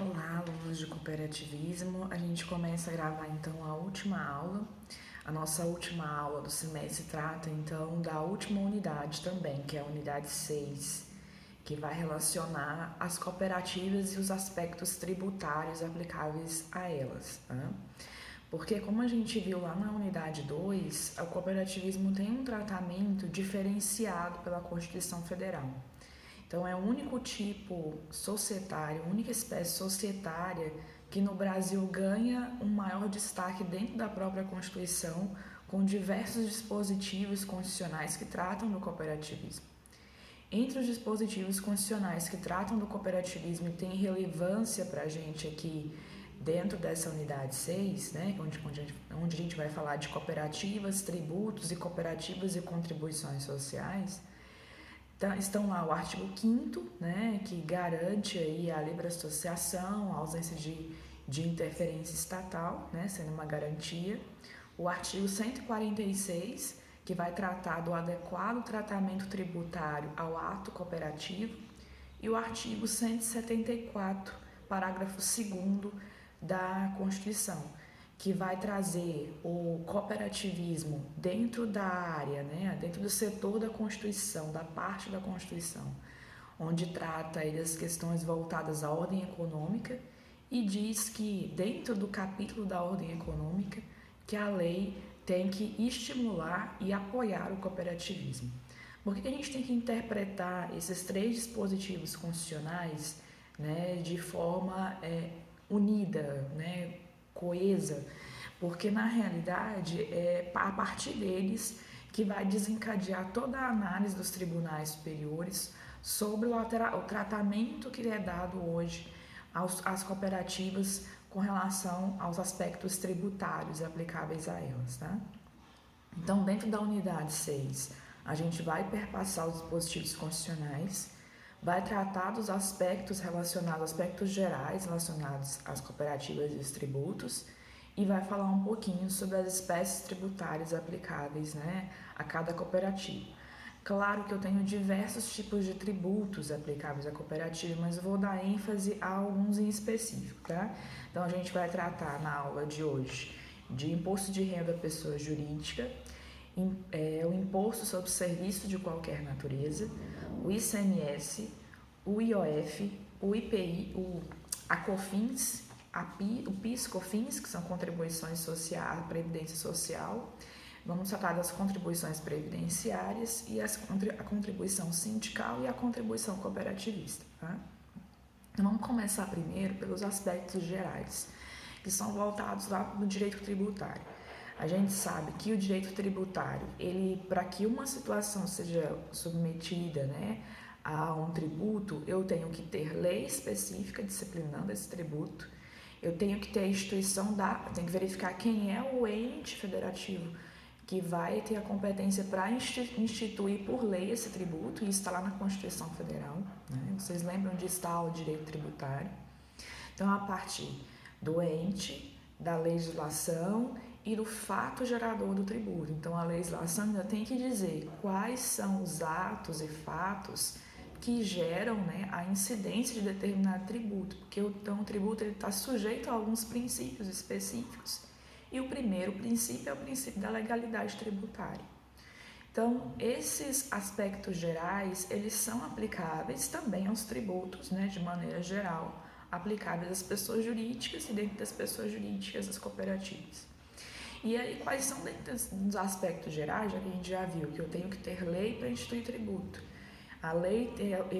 Olá, alunos de cooperativismo. A gente começa a gravar então a última aula. A nossa última aula do semestre trata então da última unidade também, que é a unidade 6, que vai relacionar as cooperativas e os aspectos tributários aplicáveis a elas, né? Porque, como a gente viu lá na unidade 2, o cooperativismo tem um tratamento diferenciado pela Constituição Federal. Então, é o único tipo societário, a única espécie societária que no Brasil ganha um maior destaque dentro da própria Constituição, com diversos dispositivos constitucionais que tratam do cooperativismo. Entre os dispositivos constitucionais que tratam do cooperativismo e têm relevância para a gente aqui dentro dessa unidade 6, né, onde a gente vai falar de cooperativas, tributos e cooperativas e contribuições sociais, estão lá o artigo 5º, né, que garante aí a livre associação, a ausência de interferência estatal, né, sendo uma garantia. O artigo 146, que vai tratar do adequado tratamento tributário ao ato cooperativo. E o artigo 174, parágrafo 2º da Constituição, que vai trazer o cooperativismo dentro da área, né, dentro do setor da Constituição, da parte da Constituição, onde trata aí das questões voltadas à ordem econômica e diz que dentro do capítulo da ordem econômica que a lei tem que estimular e apoiar o cooperativismo. Por que a gente tem que interpretar esses três dispositivos constitucionais, né, de forma unida, né, coesa? Porque na realidade é a partir deles que vai desencadear toda a análise dos tribunais superiores sobre o tratamento que é dado hoje às cooperativas com relação aos aspectos tributários aplicáveis a elas, tá? Então, dentro da unidade 6, a gente vai perpassar os dispositivos constitucionais, vai tratar dos aspectos relacionados, aspectos gerais relacionados às cooperativas e os tributos, e vai falar um pouquinho sobre as espécies tributárias aplicáveis, né, a cada cooperativa. Claro que eu tenho diversos tipos de tributos aplicáveis à cooperativa, mas eu vou dar ênfase a alguns em específico, tá? Então, a gente vai tratar na aula de hoje de imposto de renda à pessoa jurídica, o imposto sobre serviço de qualquer natureza, o ICMS, o IOF, o IPI, a COFINS, o PIS/COFINS, que são contribuições sociais, previdência social. Vamos tratar das contribuições previdenciárias e a contribuição sindical e a contribuição cooperativista, tá? Então, vamos começar primeiro pelos aspectos gerais, que são voltados lá no direito tributário. A gente sabe que o direito tributário, para que uma situação seja submetida, né, a um tributo, eu tenho que ter lei específica disciplinando esse tributo, eu tenho que ter a instituição tenho que verificar quem é o ente federativo que vai ter a competência para instituir por lei esse tributo, e isso está lá na Constituição Federal, né? Vocês lembram disso, está o direito tributário. Então, a partir do ente, da legislação e do fato gerador do tributo. Então, a legislação ainda tem que dizer quais são os atos e fatos que geram, né, a incidência de determinado tributo, porque o tributo está sujeito a alguns princípios específicos. E o primeiro princípio é o princípio da legalidade tributária. Então, esses aspectos gerais, eles são aplicáveis também aos tributos, né, de maneira geral, aplicáveis às pessoas jurídicas e dentro das pessoas jurídicas as cooperativas. E aí, quais são dentro dos aspectos gerais, já que a gente já viu que eu tenho que ter lei para instituir tributo.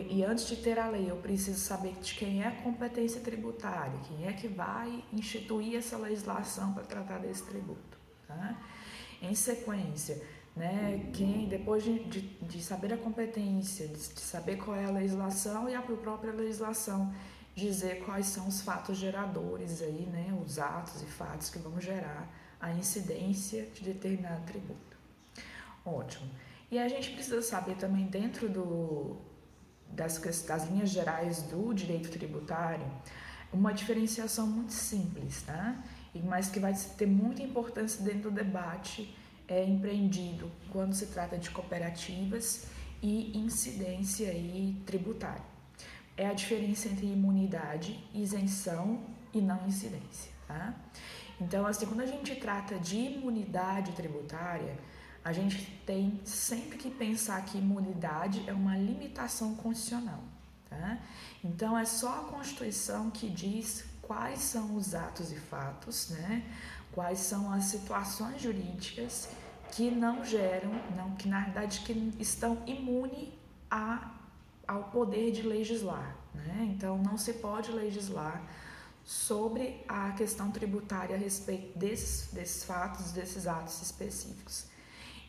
E antes de ter a lei, eu preciso saber de quem é a competência tributária, quem é que vai instituir essa legislação para tratar desse tributo, tá? Em sequência, né, depois de saber a competência, de saber qual é a legislação e a própria legislação, dizer quais são os fatos geradores aí, né, os atos e fatos que vão gerar a incidência de determinado tributo. Ótimo. E a gente precisa saber também, dentro das linhas gerais do direito tributário, uma diferenciação muito simples, tá? Mas que vai ter muita importância dentro do debate empreendido quando se trata de cooperativas e incidência aí tributária. é a diferença entre imunidade, isenção e não incidência, tá? Então, assim, quando a gente trata de imunidade tributária, a gente tem sempre que pensar que imunidade é uma limitação constitucional, tá? Então, é só a Constituição que diz quais são os atos e fatos, né? Quais são as situações jurídicas que não geram, não, que na verdade que estão imunes ao poder de legislar, né? Então, não se pode legislar sobre a questão tributária a respeito desses fatos, desses atos específicos.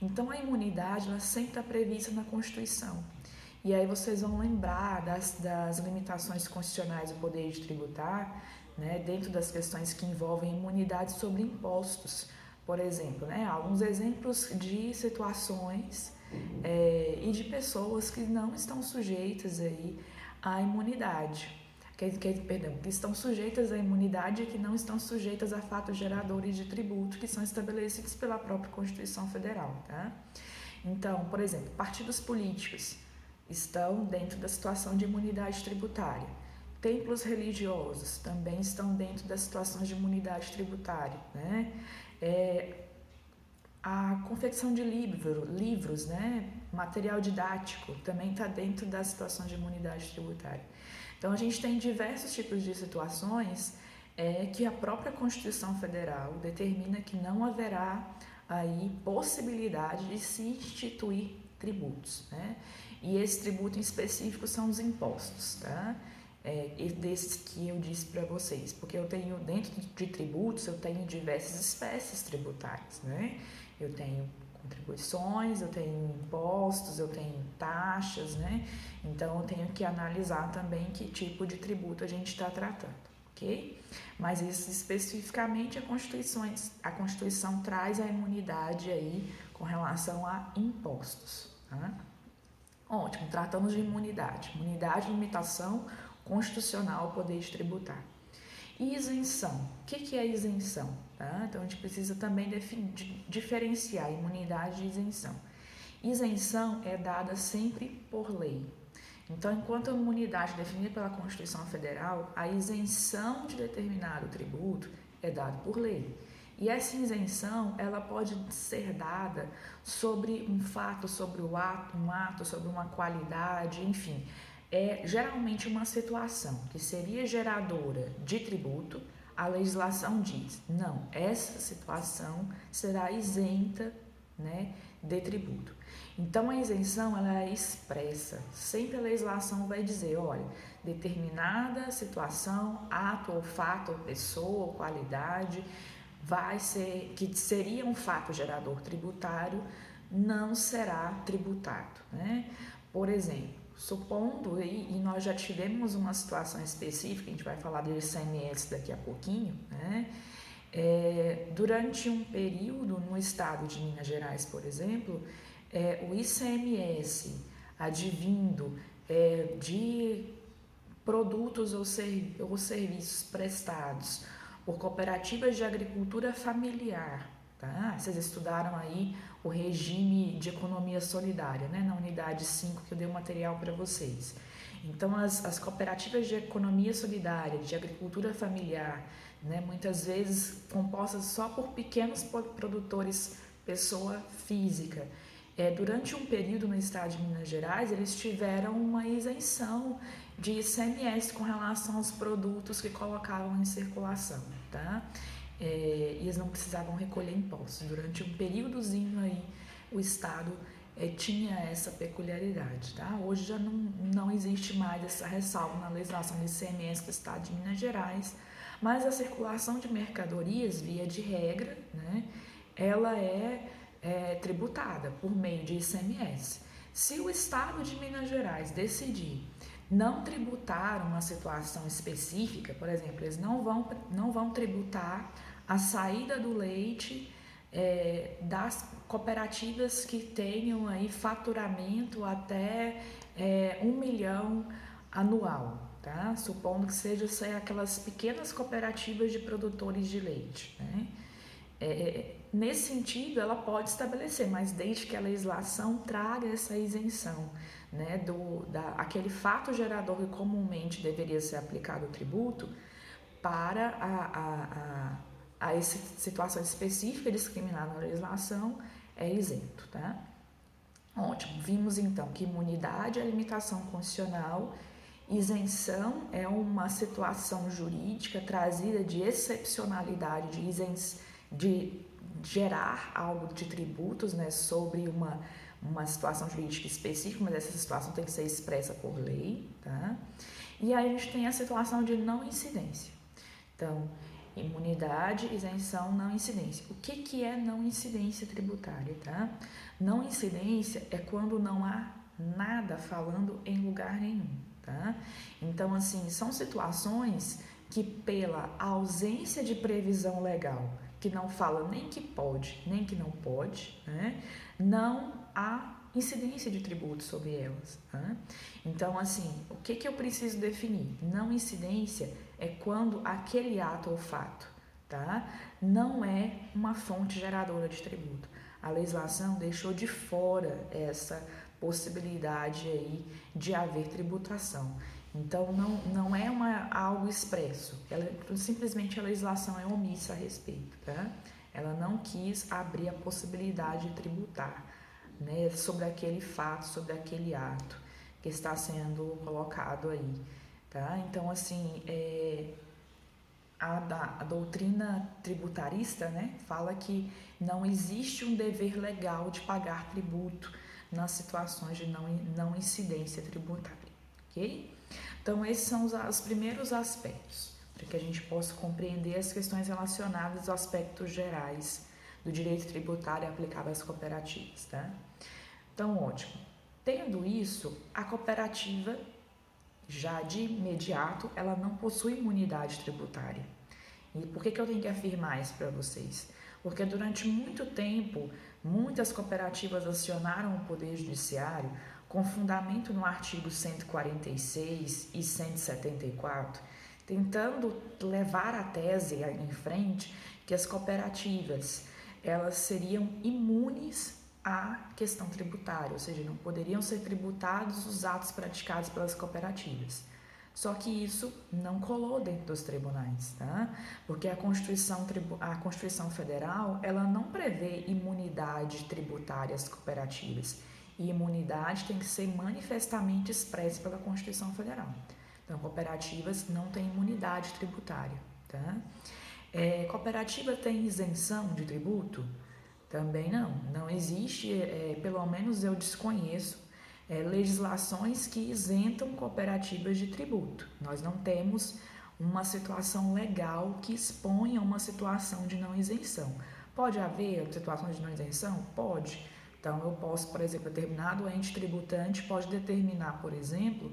Então, a imunidade ela sempre está prevista na Constituição. E aí vocês vão lembrar das limitações constitucionais do poder de tributar, né, dentro das questões que envolvem imunidade sobre impostos, por exemplo, né, alguns exemplos de situações e de pessoas que não estão sujeitas aí à imunidade. Que estão sujeitas à imunidade e que não estão sujeitas a fatos geradores de tributo que são estabelecidos pela própria Constituição Federal, tá? Então, por exemplo, partidos políticos estão dentro da situação de imunidade tributária. Templos religiosos também estão dentro das situações de imunidade tributária, né? A confecção de livros, né? Material didático também está dentro das situações de imunidade tributária. Então, a gente tem diversos tipos de situações que a própria Constituição Federal determina que não haverá aí possibilidade de se instituir tributos, né? E esse tributo em específico são os impostos, tá? Desses que eu disse para vocês, porque eu tenho, dentro de tributos, eu tenho diversas espécies tributárias, né? Eu tenho contribuições, eu tenho impostos, eu tenho taxas, né? Então, eu tenho que analisar também que tipo de tributo a gente está tratando, ok? Mas isso especificamente a Constituição traz a imunidade aí com relação a impostos, tá? Ótimo, tratamos de imunidade. Imunidade, limitação constitucional ao poder de tributar. E isenção. O que é isenção? Tá? Então, a gente precisa também diferenciar imunidade e isenção. Isenção é dada sempre por lei. Então, enquanto a imunidade é definida pela Constituição Federal, a isenção de determinado tributo é dada por lei. E essa isenção, ela pode ser dada sobre um fato, sobre um ato, sobre uma qualidade, enfim. É geralmente uma situação que seria geradora de tributo, a legislação diz, não, essa situação será isenta, né, de tributo. Então, a isenção ela é expressa, sempre a legislação vai dizer, olha, determinada situação, ato ou fato ou pessoa ou qualidade, que seria um fato gerador tributário, não será tributado, né? Por exemplo, supondo, e nós já tivemos uma situação específica, a gente vai falar do ICMS daqui a pouquinho, né? Durante um período no estado de Minas Gerais, por exemplo, o ICMS advindo de produtos ou serviços prestados por cooperativas de agricultura familiar, tá? Vocês estudaram aí o regime de economia solidária, né? Na unidade 5 que eu dei o material para vocês. Então, as cooperativas de economia solidária, de agricultura familiar, né? Muitas vezes compostas só por pequenos produtores, pessoa física. Durante um período no estado de Minas Gerais, eles tiveram uma isenção de ICMS com relação aos produtos que colocavam em circulação, tá? E eles não precisavam recolher impostos. Durante um períodozinho aí, o estado tinha essa peculiaridade, tá? Hoje já não existe mais essa ressalva na legislação do ICMS do estado de Minas Gerais, mas a circulação de mercadorias, via de regra, né, ela é tributada por meio de ICMS. Se o estado de Minas Gerais decidir não tributar uma situação específica, por exemplo, eles não vão tributar a saída do leite das cooperativas que tenham aí faturamento até 1 milhão anual, tá? Supondo que seja aquelas pequenas cooperativas de produtores de leite, né? nesse sentido, ela pode estabelecer, mas desde que a legislação traga essa isenção, né, aquele fato gerador que comumente deveria ser aplicado o tributo para a essa situação específica discriminada na legislação é isento, tá? Ótimo, vimos então que imunidade é limitação constitucional, isenção é uma situação jurídica trazida de excepcionalidade, de gerar algo de tributos, né, sobre uma situação jurídica específica, mas essa situação tem que ser expressa por lei, tá? E aí a gente tem a situação de não incidência. Então, imunidade, isenção, não incidência. O que é não incidência tributária, tá? Não incidência é quando não há nada falando em lugar nenhum, tá? Então, assim, são situações que pela ausência de previsão legal, que não fala nem que pode, nem que não pode, né? Não há incidência de tributo sobre elas, tá? Então, assim, o que eu preciso definir? Não incidência é quando aquele ato ou fato, tá, não é uma fonte geradora de tributo. A legislação deixou de fora essa possibilidade aí de haver tributação. Então, não é algo expresso, simplesmente a legislação é omissa a respeito, tá? Ela não quis abrir a possibilidade de tributar, né, sobre aquele fato, sobre aquele ato que está sendo colocado aí, tá? Então, assim, a doutrina tributarista, né, fala que não existe um dever legal de pagar tributo nas situações de não incidência tributária, ok? Então, esses são os primeiros aspectos, para que a gente possa compreender as questões relacionadas aos aspectos gerais do direito tributário aplicável às cooperativas, tá? Então, ótimo. Tendo isso, a cooperativa, já de imediato, ela não possui imunidade tributária. E por que eu tenho que afirmar isso para vocês? Porque durante muito tempo, muitas cooperativas acionaram o Poder Judiciário com fundamento no artigo 146 e 174, tentando levar a tese em frente que as cooperativas elas seriam imunes à questão tributária, ou seja, não poderiam ser tributados os atos praticados pelas cooperativas. Só que isso não colou dentro dos tribunais, tá? Porque a Constituição Federal, ela não prevê imunidade tributária às cooperativas. E imunidade tem que ser manifestamente expressa pela Constituição Federal. Então, cooperativas não têm imunidade tributária, tá? Cooperativa tem isenção de tributo? Também não. Não existe, pelo menos eu desconheço, legislações que isentam cooperativas de tributo. Nós não temos uma situação legal que exponha uma situação de não isenção. Pode haver situações de não isenção? Pode. Então, eu posso, por exemplo, determinado ente tributante pode determinar, por exemplo,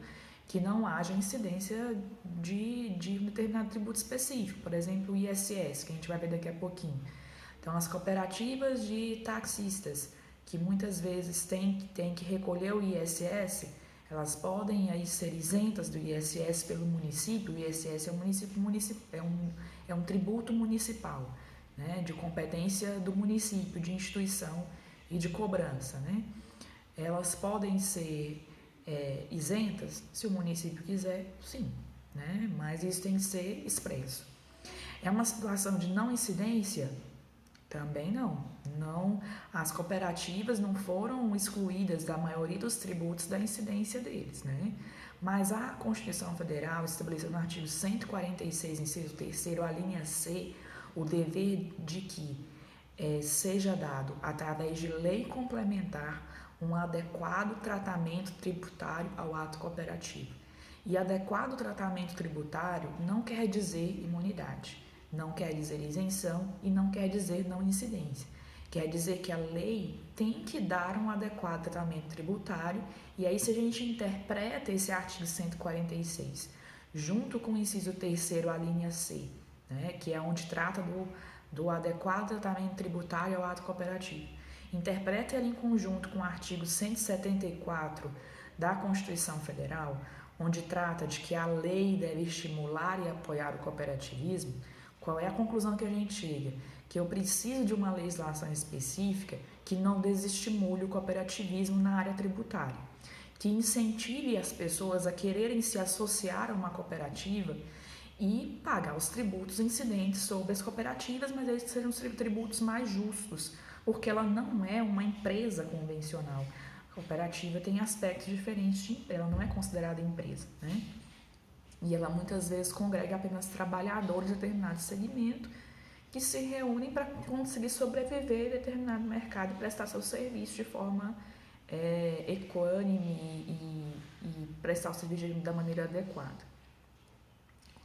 que não haja incidência de um determinado tributo específico, por exemplo, o ISS, que a gente vai ver daqui a pouquinho. Então, as cooperativas de taxistas, que muitas vezes têm que recolher o ISS, elas podem aí ser isentas do ISS pelo município. O ISS é um tributo municipal, né, de competência do município, de instituição e de cobrança, né? Elas podem ser isentas se o município quiser, sim, né? Mas isso tem que ser expresso. É uma situação de não incidência? Também não, as cooperativas não foram excluídas da maioria dos tributos da incidência deles, né? Mas a Constituição Federal estabeleceu no artigo 146, inciso 3º, a linha C, o dever de que seja dado, através de lei complementar, um adequado tratamento tributário ao ato cooperativo. E adequado tratamento tributário não quer dizer imunidade. Não quer dizer isenção e não quer dizer não incidência. Quer dizer que a lei tem que dar um adequado tratamento tributário, e aí se a gente interpreta esse artigo 146, junto com o inciso 3º, a linha C, né, que é onde trata do adequado tratamento tributário ao ato cooperativo, interpreta ele em conjunto com o artigo 174 da Constituição Federal, onde trata de que a lei deve estimular e apoiar o cooperativismo. Qual é a conclusão que a gente chega? Que eu preciso de uma legislação específica que não desestimule o cooperativismo na área tributária, que incentive as pessoas a quererem se associar a uma cooperativa e pagar os tributos incidentes sobre as cooperativas, mas eles sejam tributos mais justos, porque ela não é uma empresa convencional. A cooperativa tem aspectos diferentes, ela não é considerada empresa, né? E ela muitas vezes congrega apenas trabalhadores de determinado segmento que se reúnem para conseguir sobreviver em determinado mercado e prestar seu serviço de forma equânime e prestar o serviço da maneira adequada.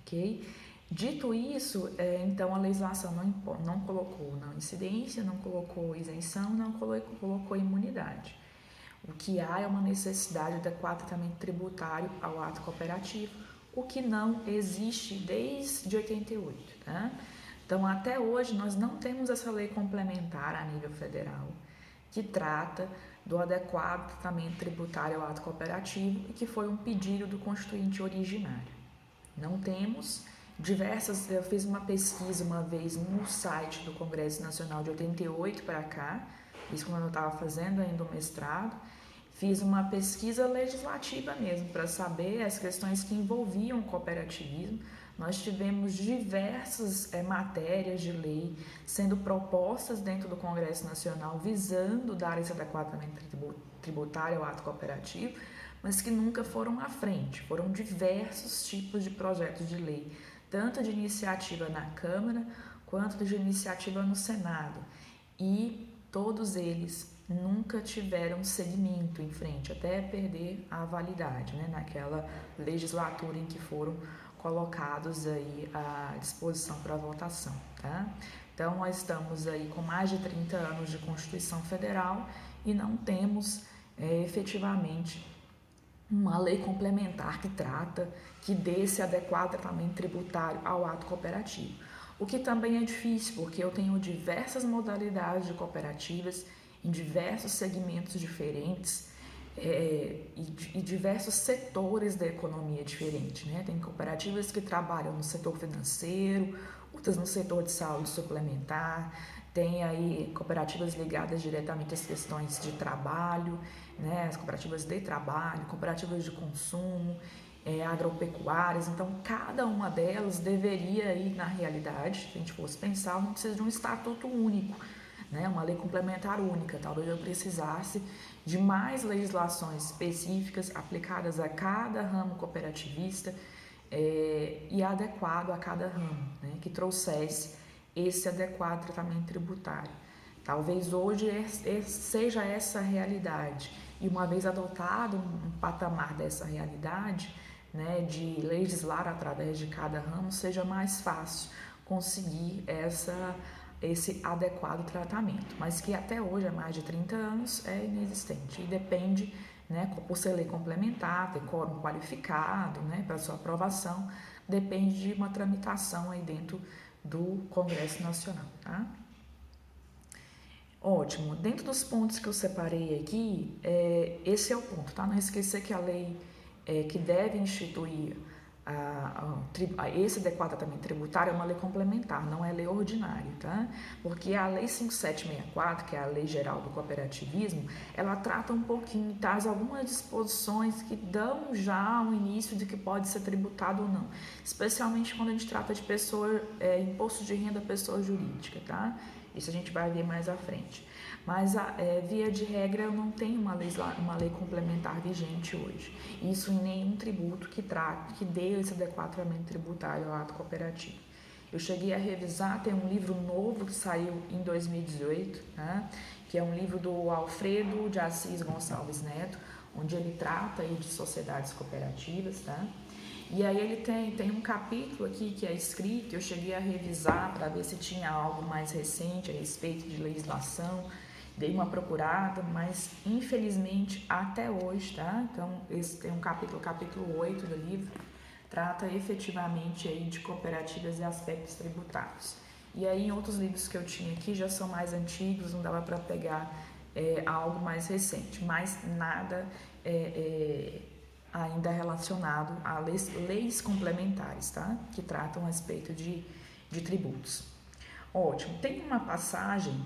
Ok? Dito isso, então a legislação não colocou não incidência, não colocou isenção, não colocou imunidade. O que há é uma necessidade de adequar tratamento tributário ao ato cooperativo, o que não existe desde 88, tá? Então, até hoje, nós não temos essa lei complementar a nível federal que trata do adequado tratamento tributário ao ato cooperativo e que foi um pedido do constituinte originário. Não temos eu fiz uma pesquisa uma vez no site do Congresso Nacional de 88 para cá, isso quando eu estava fazendo ainda o mestrado, fiz uma pesquisa legislativa mesmo, para saber as questões que envolviam o cooperativismo. Nós tivemos diversas matérias de lei sendo propostas dentro do Congresso Nacional visando dar esse adequamento tributário ao ato cooperativo, mas que nunca foram à frente. Foram diversos tipos de projetos de lei, tanto de iniciativa na Câmara quanto de iniciativa no Senado. E todos eles nunca tiveram segmento em frente, até perder a validade, né, naquela legislatura em que foram colocados aí à disposição para votação, tá? Então, nós estamos aí com mais de 30 anos de Constituição Federal e não temos efetivamente uma lei complementar que dê esse adequado tratamento tributário ao ato cooperativo. O que também é difícil, porque eu tenho diversas modalidades de cooperativas em diversos segmentos diferentes e diversos setores da economia diferentes, né? Tem cooperativas que trabalham no setor financeiro, outras no setor de saúde suplementar, tem aí cooperativas ligadas diretamente às questões de trabalho, né? As cooperativas de trabalho, cooperativas de consumo, agropecuárias. Então, cada uma delas deveria ir, na realidade, se a gente fosse pensar, não precisa de um estatuto único, né? Uma lei complementar única. Talvez eu precisasse de mais legislações específicas aplicadas a cada ramo cooperativista e adequado a cada ramo, né? Que trouxesse esse adequado tratamento tributário. Talvez hoje seja essa a realidade, e uma vez adotado um patamar dessa realidade, né, de legislar através de cada ramo, seja mais fácil conseguir esse adequado tratamento, mas que até hoje, há mais de 30 anos, é inexistente e depende, né, por ser lei complementar, ter quórum qualificado, né, para sua aprovação, depende de uma tramitação aí dentro do Congresso Nacional, tá? Ótimo. Dentro dos pontos que eu separei aqui, esse é o ponto, tá? Não esquecer que a lei que deve instituir esse adequado tratamento tributário é uma lei complementar, não é lei ordinária, tá? Porque a lei 5764, que é a lei geral do cooperativismo, ela trata um pouquinho, traz algumas disposições que dão já um início de que pode ser tributado ou não, especialmente quando a gente trata de imposto de renda pessoa jurídica, tá? Isso a gente vai ver mais à frente. Mas, via de regra, eu não tenho uma lei complementar vigente hoje. Isso em nenhum tributo que dê esse adequado tratamento tributário ao ato cooperativo. Eu cheguei a revisar, tem um livro novo que saiu em 2018, né, que é um livro do Alfredo de Assis Gonçalves Neto, onde ele trata aí de sociedades cooperativas, tá? E aí ele tem um capítulo aqui que é escrito, eu cheguei a revisar para ver se tinha algo mais recente a respeito de legislação, dei uma procurada, mas infelizmente até hoje, tá? Então esse tem um capítulo 8 do livro, trata efetivamente aí de cooperativas e aspectos tributários. E aí em outros livros que eu tinha aqui já são mais antigos, não dava para pegar algo mais recente, mas nada ainda relacionado a leis complementares, tá? Que tratam a respeito de de tributos. Ótimo, tem uma passagem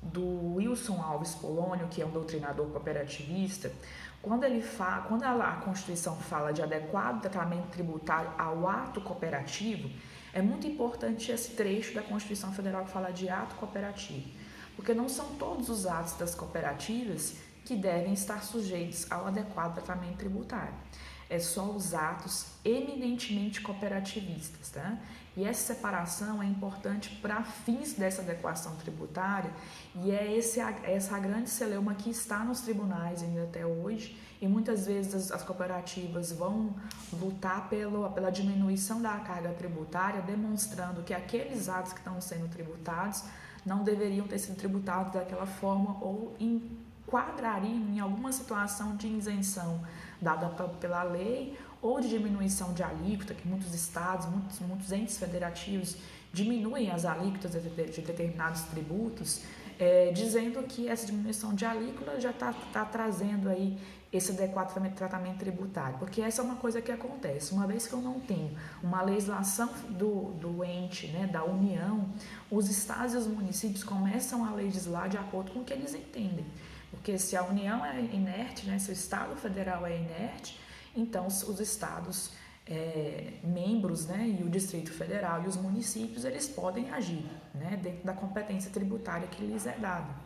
do Wilson Alves Polônio, que é um doutrinador cooperativista, quando a Constituição fala de adequado tratamento tributário ao ato cooperativo, é muito importante esse trecho da Constituição Federal que fala de ato cooperativo, porque não são todos os atos das cooperativas que devem estar sujeitos ao adequado tratamento tributário. É só os atos eminentemente cooperativistas, tá? E essa separação é importante para fins dessa adequação tributária e é essa grande celeuma que está nos tribunais ainda até hoje e muitas vezes as cooperativas vão lutar pela diminuição da carga tributária, demonstrando que aqueles atos que estão sendo tributados não deveriam ter sido tributados daquela forma ou enquadrariam em alguma situação de isenção dada pela lei ou de diminuição de alíquota, que muitos estados, muitos entes federativos diminuem as alíquotas de determinados tributos, dizendo que essa diminuição de alíquota já está trazendo aí esse adequado tratamento tributário, porque essa é uma coisa que acontece, uma vez que eu não tenho uma legislação do ente, né, da União, os estados e os municípios começam a legislar de acordo com o que eles entendem, porque se a União é inerte, né, se o Estado Federal é inerte, então os estados membros, né, e o Distrito Federal e os municípios, eles podem agir, né, dentro da competência tributária que lhes é dada.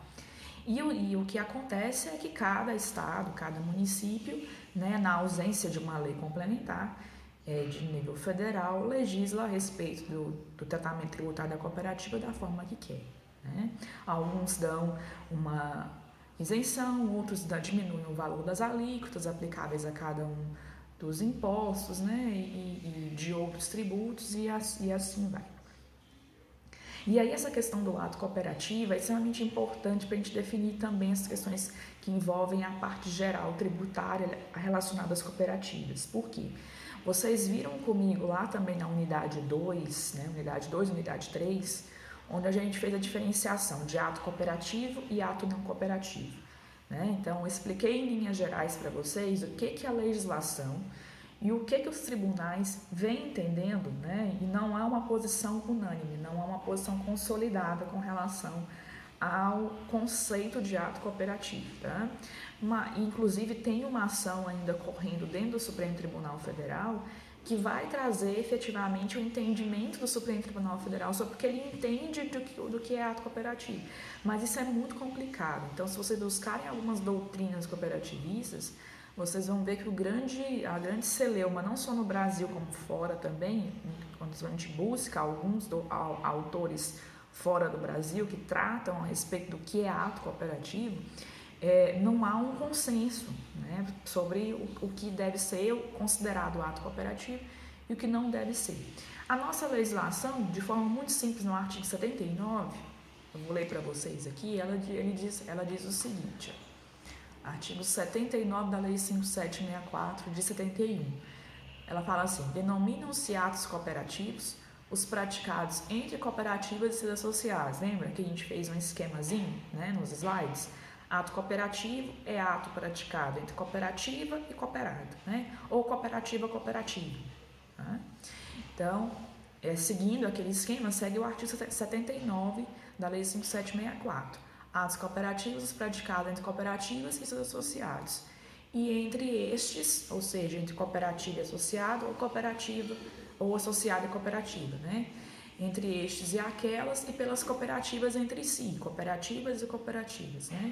E o que acontece é que cada estado, cada município, né, na ausência de uma lei complementar de nível federal, legisla a respeito do tratamento tributário da cooperativa da forma que quer, né? Alguns dão uma isenção, outros diminuem o valor das alíquotas aplicáveis a cada um dos impostos, né, e de outros tributos e assim vai. E aí essa questão do ato cooperativo é extremamente importante para a gente definir também as questões que envolvem a parte geral tributária relacionada às cooperativas. Por quê? Vocês viram comigo lá também na unidade 2, né, unidade 2, unidade 3, onde a gente fez a diferenciação de ato cooperativo e ato não cooperativo, né? Então, eu expliquei em linhas gerais para vocês o que é a legislação e o que os tribunais vêm entendendo, né? E não há uma posição unânime, não há uma posição consolidada com relação ao conceito de ato cooperativo, tá? Inclusive, tem uma ação ainda correndo dentro do Supremo Tribunal Federal que vai trazer efetivamente o entendimento do Supremo Tribunal Federal sobre o que ele entende do que é ato cooperativo. Mas isso é muito complicado. Então, se vocês buscarem algumas doutrinas cooperativistas, vocês vão ver que a grande celeuma, não só no Brasil como fora também, quando a gente busca alguns autores fora do Brasil que tratam a respeito do que é ato cooperativo, não há um consenso, né, sobre o que deve ser considerado ato cooperativo e o que não deve ser. A nossa legislação, de forma muito simples, no artigo 79, eu vou ler para vocês aqui, ela diz o seguinte, artigo 79 da Lei 5764 de 71, ela fala assim: denominam-se atos cooperativos os praticados entre cooperativas e seus associados. Lembra que a gente fez um esquemazinho, né, nos slides? Ato cooperativo é ato praticado entre cooperativa e cooperado, né? Ou cooperativa a cooperativa. Tá? Então, seguindo aquele esquema, segue o artigo 79 da Lei 5764. Atos cooperativos praticados entre cooperativas e seus associados. E entre estes, ou seja, entre cooperativa e associado, ou cooperativa ou associado e cooperativa, né? Entre estes e aquelas, e pelas cooperativas entre si, cooperativas e cooperativas, né?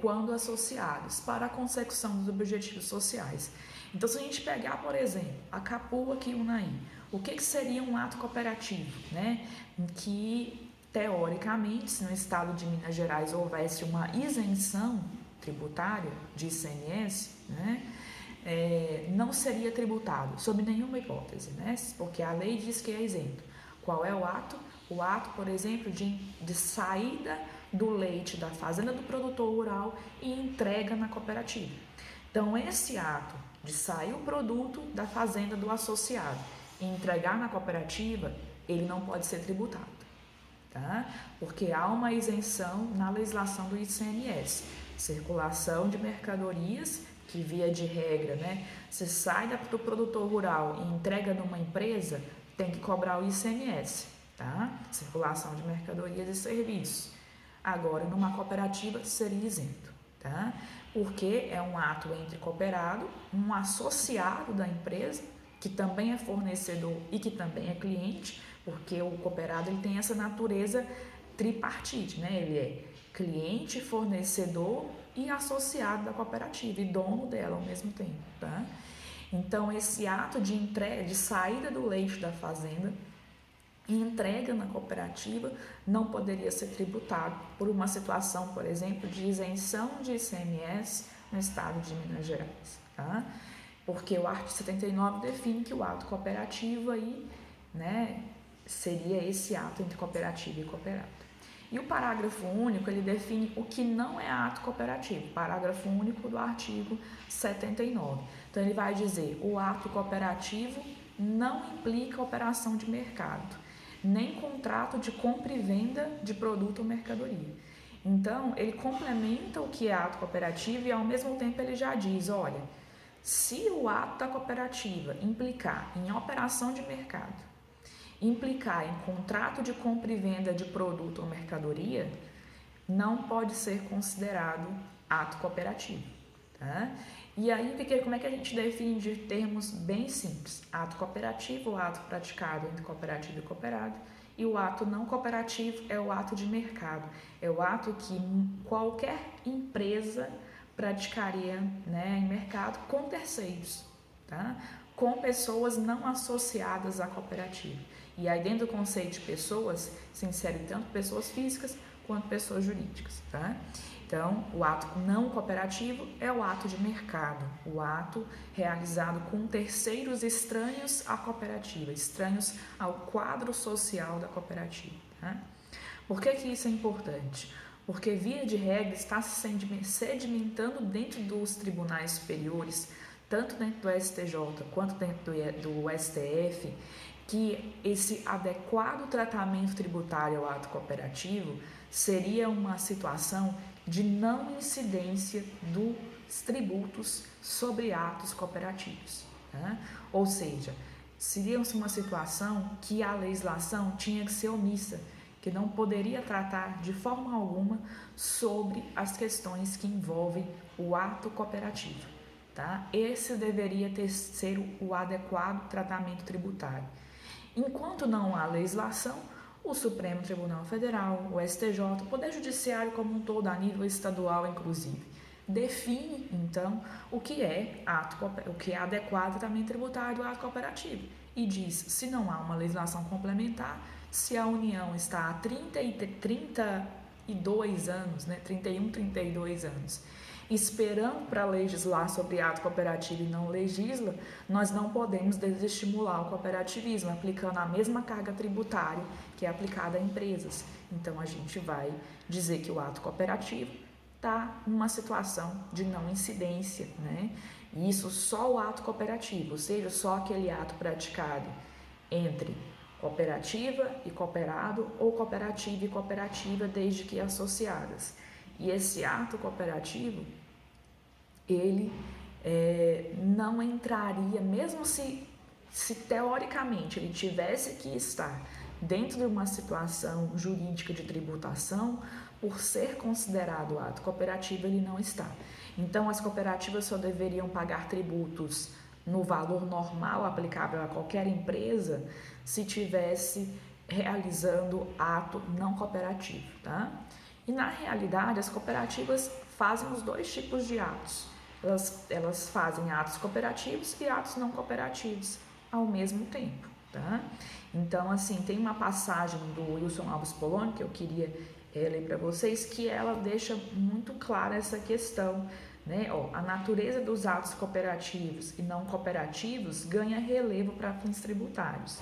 Quando associados, para a consecução dos objetivos sociais. Então, se a gente pegar, por exemplo, a Capuã aqui e o Unaí, o que seria um ato cooperativo, né? Em que, teoricamente, se no estado de Minas Gerais houvesse uma isenção tributária de ICMS, né? Não seria tributado, sob nenhuma hipótese, né? Porque a lei diz que é isento. Qual é o ato? O ato, por exemplo, de saída do leite da fazenda do produtor rural e entrega na cooperativa. Então, esse ato de sair o produto da fazenda do associado e entregar na cooperativa, ele não pode ser tributado, tá? Porque há uma isenção na legislação do ICMS, circulação de mercadorias, que via de regra, né, se sai do produtor rural e entrega numa empresa, tem que cobrar o ICMS, tá? Circulação de mercadorias e serviços. Agora, numa cooperativa, seria isento, tá? Porque é um ato entre cooperado, um associado da empresa, que também é fornecedor e que também é cliente, porque o cooperado ele tem essa natureza tripartite, né? Ele é cliente, fornecedor e associado da cooperativa e dono dela ao mesmo tempo, tá? Então, esse ato de entrega, de saída do leite da fazenda e entrega na cooperativa não poderia ser tributado por uma situação, por exemplo, de isenção de ICMS no estado de Minas Gerais, tá? Porque o artigo 79 define que o ato cooperativo aí, né, seria esse ato entre cooperativa e cooperado. E o parágrafo único, ele define o que não é ato cooperativo, parágrafo único do artigo 79. Então, ele vai dizer, o ato cooperativo não implica operação de mercado, nem contrato de compra e venda de produto ou mercadoria. Então, ele complementa o que é ato cooperativo e, ao mesmo tempo, ele já diz, olha, se o ato da cooperativa implicar em operação de mercado, implicar em contrato de compra e venda de produto ou mercadoria, não pode ser considerado ato cooperativo, tá? E aí, como é que a gente define de termos bem simples? Ato cooperativo, o ato praticado entre cooperativo e cooperado, e o ato não cooperativo é o ato de mercado, é o ato que qualquer empresa praticaria, né, em mercado com terceiros, tá? Com pessoas não associadas à cooperativa. E aí, dentro do conceito de pessoas, se insere tanto pessoas físicas quanto pessoas jurídicas, tá? Então, o ato não cooperativo é o ato de mercado, o ato realizado com terceiros estranhos à cooperativa, estranhos ao quadro social da cooperativa, tá? Por que isso é importante? Porque, via de regra, está se sedimentando dentro dos tribunais superiores, tanto dentro do STJ quanto dentro do STF, que esse adequado tratamento tributário ao ato cooperativo seria uma situação de não incidência dos tributos sobre atos cooperativos, né? Ou seja, seria uma situação que a legislação tinha que ser omissa, que não poderia tratar de forma alguma sobre as questões que envolvem o ato cooperativo, tá? Esse deveria ser o adequado tratamento tributário. Enquanto não há legislação, o Supremo Tribunal Federal, o STJ, o Poder Judiciário como um todo, a nível estadual inclusive, define, então, o que é adequado tratamento tributário do ato cooperativo e diz, se não há uma legislação complementar, se a União está há 32 anos, né, 31, 32 anos, esperando para legislar sobre ato cooperativo e não legisla, nós não podemos desestimular o cooperativismo, aplicando a mesma carga tributária que é aplicada a empresas. Então, a gente vai dizer que o ato cooperativo está numa situação de não incidência, né? E isso só o ato cooperativo, ou seja, só aquele ato praticado entre cooperativa e cooperado ou cooperativa e cooperativa desde que associadas. E esse ato cooperativo, ele não entraria, mesmo se teoricamente ele tivesse que estar dentro de uma situação jurídica de tributação, por ser considerado ato cooperativo, ele não está. Então, as cooperativas só deveriam pagar tributos no valor normal aplicável a qualquer empresa se tivesse realizando ato não cooperativo, tá? E na realidade, as cooperativas fazem os dois tipos de atos. Elas fazem atos cooperativos e atos não cooperativos ao mesmo tempo, tá? Então, assim, tem uma passagem do Wilson Alves Poloni que eu queria ler para vocês, que ela deixa muito clara essa questão, né? A natureza dos atos cooperativos e não cooperativos ganha relevo para fins tributários,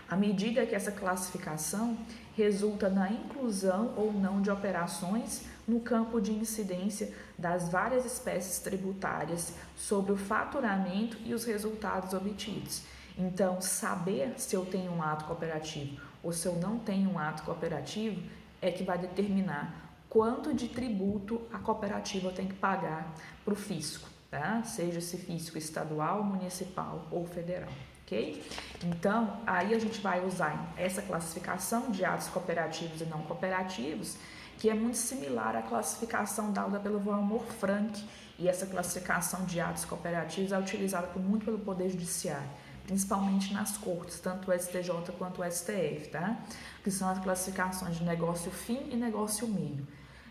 à medida que essa classificação resulta na inclusão ou não de operações no campo de incidência das várias espécies tributárias sobre o faturamento e os resultados obtidos. Então, saber se eu tenho um ato cooperativo ou se eu não tenho um ato cooperativo é que vai determinar quanto de tributo a cooperativa tem que pagar para o fisco, tá? Seja esse fisco estadual, municipal ou federal. ok? Então, aí a gente vai usar essa classificação de atos cooperativos e não cooperativos, que é muito similar à classificação dada pelo Valmor Frank, e essa classificação de atos cooperativos é utilizada muito pelo Poder Judiciário, principalmente nas cortes, tanto o STJ quanto o STF, tá? Que são as classificações de negócio fim e negócio meio.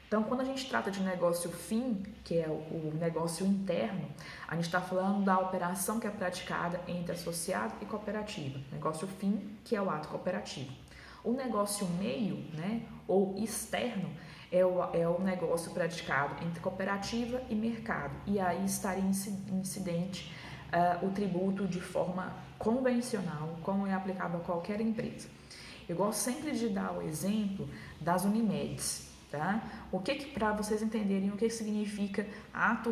Então, quando a gente trata de negócio fim, que é o negócio interno, a gente está falando da operação que é praticada entre associado e cooperativa. Negócio fim, que é o ato cooperativo. O negócio meio, né, ou externo, é o negócio praticado entre cooperativa e mercado. E aí estaria incidente o tributo de forma convencional, como é aplicado a qualquer empresa. Eu gosto sempre de dar o exemplo das Unimedes. Tá? Para vocês entenderem o que significa ato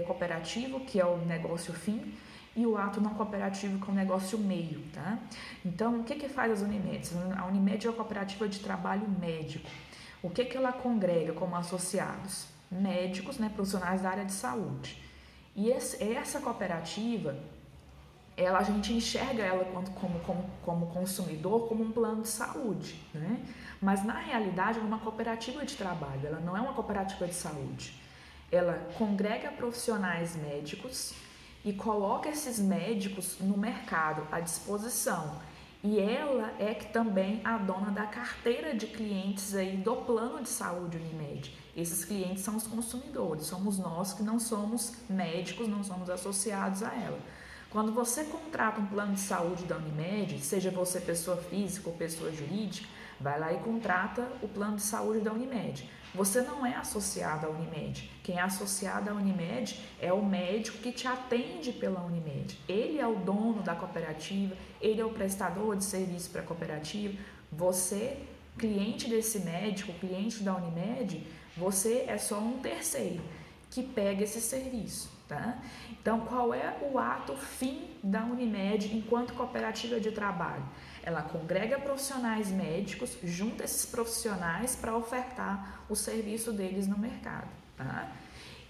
cooperativo, que é o negócio fim, e o ato não cooperativo, que é o negócio meio. Tá? Então, o que faz as Unimedes? A Unimed é a cooperativa de trabalho médico. O que ela congrega como associados? Médicos, né, profissionais da área de saúde. E essa cooperativa, a gente enxerga ela como consumidor, como um plano de saúde, né? Mas na realidade é uma cooperativa de trabalho, ela não é uma cooperativa de saúde. Ela congrega profissionais médicos e coloca esses médicos no mercado à disposição. E ela é que também a dona da carteira de clientes aí do plano de saúde Unimed. Esses clientes são os consumidores, somos nós que não somos médicos, não somos associados a ela. Quando você contrata um plano de saúde da Unimed, seja você pessoa física ou pessoa jurídica, vai lá e contrata o plano de saúde da Unimed. Você não é associado à Unimed. Quem é associado à Unimed é o médico que te atende pela Unimed. Ele é o dono da cooperativa, ele é o prestador de serviço para a cooperativa. Você, cliente desse médico, cliente da Unimed, você é só um terceiro que pega esse serviço. Tá? Então, qual é o ato fim da Unimed enquanto cooperativa de trabalho? Ela congrega profissionais médicos, junta esses profissionais para ofertar o serviço deles no mercado. Tá?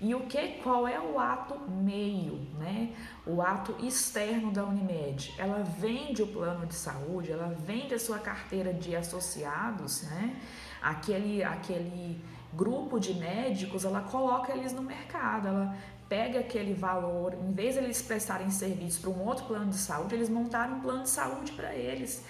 E qual é o ato meio, né? O ato externo da Unimed? Ela vende o plano de saúde, ela vende a sua carteira de associados, né? Aquele grupo de médicos, ela coloca eles no mercado, ela pega aquele valor, em vez de eles prestarem serviço para um outro plano de saúde, eles montaram um plano de saúde para eles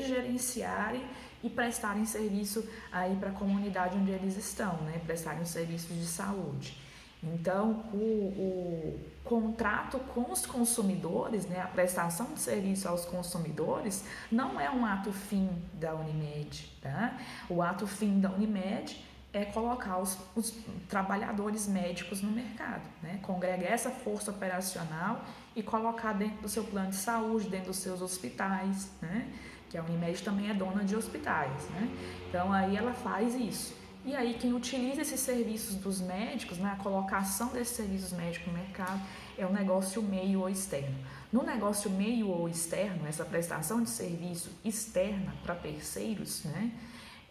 gerenciarem e prestarem serviço aí para a comunidade onde eles estão, né? Prestarem serviços de saúde. Então, o contrato com os consumidores, né? A prestação de serviço aos consumidores não é um ato fim da Unimed, tá? O ato fim da Unimed é colocar os trabalhadores médicos no mercado, né? Congrega essa força operacional e colocar dentro do seu plano de saúde, dentro dos seus hospitais, né? Que a Unimed também é dona de hospitais, né? Então, aí ela faz isso. E aí, quem utiliza esses serviços dos médicos, né? A colocação desses serviços médicos no mercado é o negócio meio ou externo. No negócio meio ou externo, essa prestação de serviço externa para terceiros, né?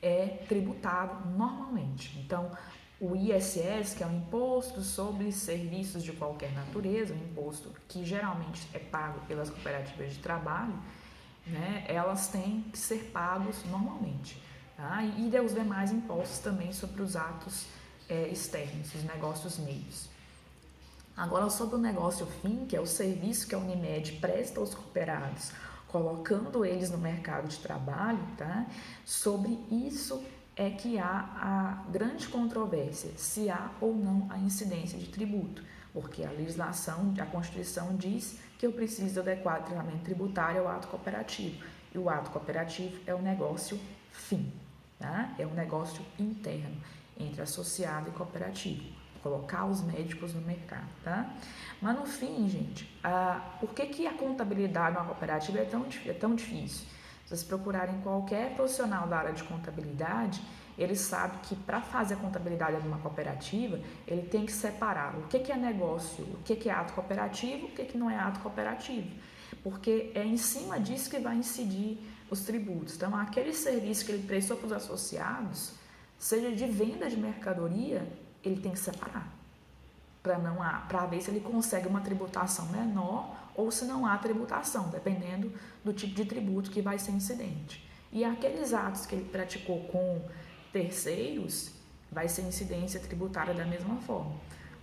É tributado normalmente. Então, o ISS, que é o Imposto sobre Serviços de Qualquer Natureza, um imposto que geralmente é pago pelas cooperativas de trabalho, né, elas têm que ser pagos normalmente. Tá? E os demais impostos também sobre os atos externos, os negócios meios. Agora, sobre o negócio fim, que é o serviço que a Unimed presta aos cooperados, colocando eles no mercado de trabalho, tá? Sobre isso é que há a grande controvérsia, se há ou não a incidência de tributo, porque a legislação, a Constituição diz que eu preciso adequar o tratamento tributário ao ato cooperativo, e o ato cooperativo é o negócio fim, tá? É um negócio interno entre associado e cooperativo. Colocar os médicos no mercado, tá? Mas no fim, gente, por que a contabilidade numa cooperativa é tão difícil? Se vocês procurarem qualquer profissional da área de contabilidade, ele sabe que para fazer a contabilidade de uma cooperativa, ele tem que separar o que é negócio, o que é ato cooperativo, o que não é ato cooperativo. Porque é em cima disso que vai incidir os tributos. Então, aquele serviço que ele prestou para os associados, seja de venda de mercadoria, ele tem que separar para ver se ele consegue uma tributação menor ou se não há tributação, dependendo do tipo de tributo que vai ser incidente. E aqueles atos que ele praticou com terceiros, vai ser incidência tributária da mesma forma.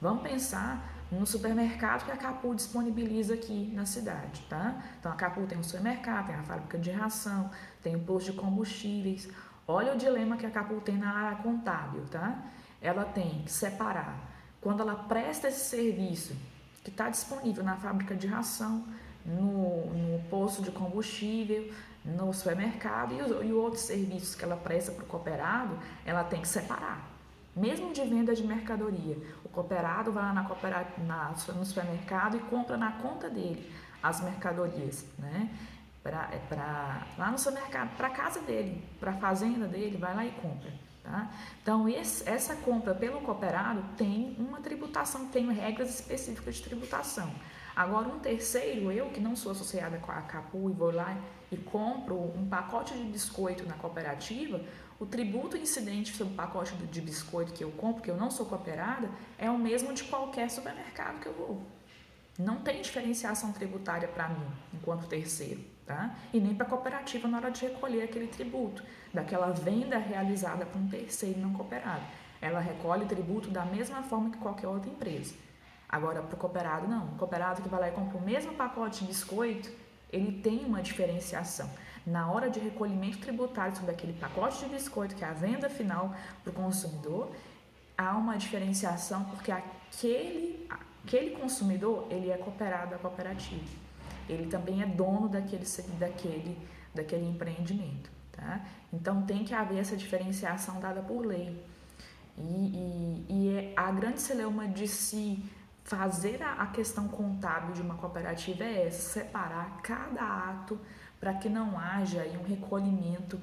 Vamos pensar no supermercado que a Capu disponibiliza aqui na cidade, tá? Então a Capu tem um supermercado, tem a fábrica de ração, tem o posto de combustíveis. Olha o dilema que a Capu tem na área contábil, tá? Ela tem que separar quando ela presta esse serviço que está disponível na fábrica de ração, no posto de combustível, no supermercado e outros serviços que ela presta para o cooperado, ela tem que separar. Mesmo de venda de mercadoria, o cooperado vai lá no supermercado e compra na conta dele as mercadorias, né? Lá no supermercado, para a casa dele, para a fazenda dele, vai lá e compra. Tá? Então, essa compra pelo cooperado tem uma tributação, tem regras específicas de tributação. Agora, um terceiro, eu que não sou associada com a Capu e vou lá e compro um pacote de biscoito na cooperativa, o tributo incidente sobre o pacote de biscoito que eu compro, que eu não sou cooperada, é o mesmo de qualquer supermercado que eu vou. Não tem diferenciação tributária para mim, enquanto terceiro, tá? E nem para a cooperativa na hora de recolher aquele tributo, daquela venda realizada por um terceiro não cooperado. Ela recolhe tributo da mesma forma que qualquer outra empresa. Agora, para o cooperado, não. O cooperado que vai lá e compra o mesmo pacote de biscoito, ele tem uma diferenciação. Na hora de recolhimento tributário sobre aquele pacote de biscoito, que é a venda final para o consumidor, há uma diferenciação porque aquele consumidor, ele é cooperado da cooperativa. Ele também é dono daquele empreendimento, tá? Então, tem que haver essa diferenciação dada por lei. E a grande celeuma de se fazer a questão contábil de uma cooperativa é essa, separar cada ato para que não haja aí um recolhimento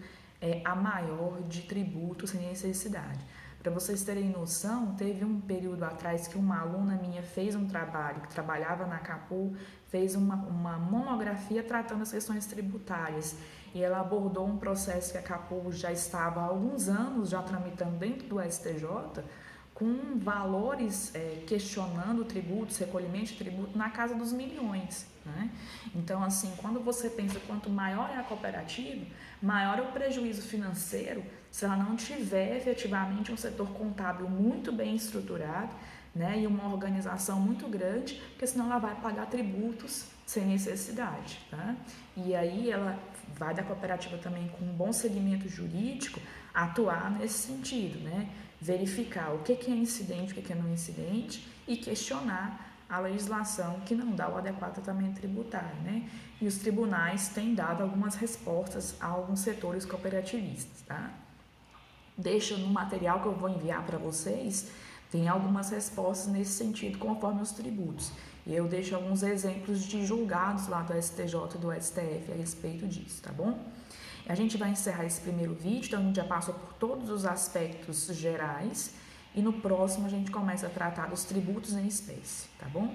a maior de tributo sem necessidade. Para vocês terem noção, teve um período atrás que uma aluna minha fez um trabalho, que trabalhava na Capu, fez uma monografia tratando as questões tributárias. E ela abordou um processo que a Capu já estava há alguns anos já tramitando dentro do STJ, com valores questionando tributos, recolhimento de tributo na casa dos milhões, né? Então, assim, quando você pensa quanto maior é a cooperativa, maior é o prejuízo financeiro se ela não tiver efetivamente um setor contábil muito bem estruturado, né, e uma organização muito grande, porque senão ela vai pagar tributos sem necessidade, tá? E aí ela vai da cooperativa também com um bom segmento jurídico atuar nesse sentido, né? Verificar o que é incidente, o que é não incidente e questionar a legislação que não dá o adequado tratamento tributário, né? E os tribunais têm dado algumas respostas a alguns setores cooperativistas, tá? Deixa no material que eu vou enviar para vocês, tem algumas respostas nesse sentido conforme os tributos. E eu deixo alguns exemplos de julgados lá do STJ e do STF a respeito disso, tá bom? A gente vai encerrar esse primeiro vídeo, então a gente já passou por todos os aspectos gerais e no próximo a gente começa a tratar dos tributos em espécie, tá bom?